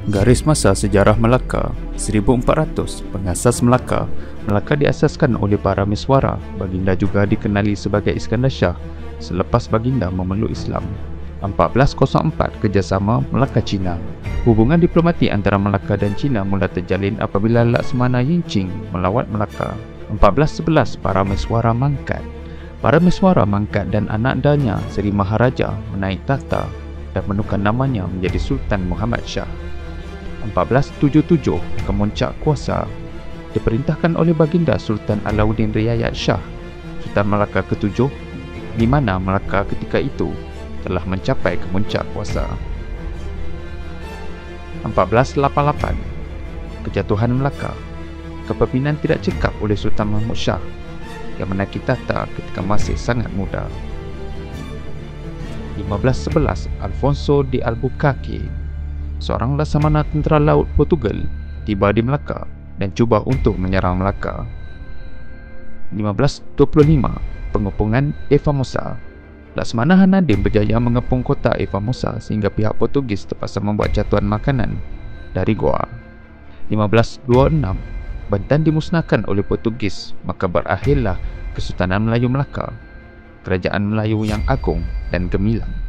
Garis masa sejarah Melaka 1400. Pengasas Melaka. Melaka diasaskan oleh para Meswara. Baginda juga dikenali sebagai Iskandar Shah selepas baginda memeluk Islam. 1404. Kerjasama Melaka-Cina. Hubungan diplomatik antara Melaka dan Cina mula terjalin apabila Laksamana Yingqing melawat Melaka. 1411. Para Meswara mangkat. Para Meswara mangkat dan anak andanya Seri Maharaja menaik takhta dan menukar namanya menjadi Sultan Muhammad Shah. 1477. Kemuncak kuasa. Diperintahkan oleh baginda Sultan Alauddin Riayat Shah, Sultan Melaka ke-7, di mana Melaka ketika itu telah mencapai kemuncak kuasa. 1488. Kejatuhan Melaka. Kepimpinan tidak cekap oleh Sultan Mahmud Shah yang menaiki takhta ketika masih sangat muda. 1511. Alfonso de Albuquerque, seorang laksamana tentera laut Portugal, tiba di Melaka dan cuba untuk menyerang Melaka. 1525. Pengepungan Eva Mosa. Laksamana Hanadim berjaya mengepung kota Eva Mosa sehingga pihak Portugis terpaksa membuat jatuhan makanan dari goa. 1526. Banten dimusnahkan oleh Portugis, maka berakhirlah Kesultanan Melayu Melaka, Kerajaan Melayu yang Agung dan Gemilang.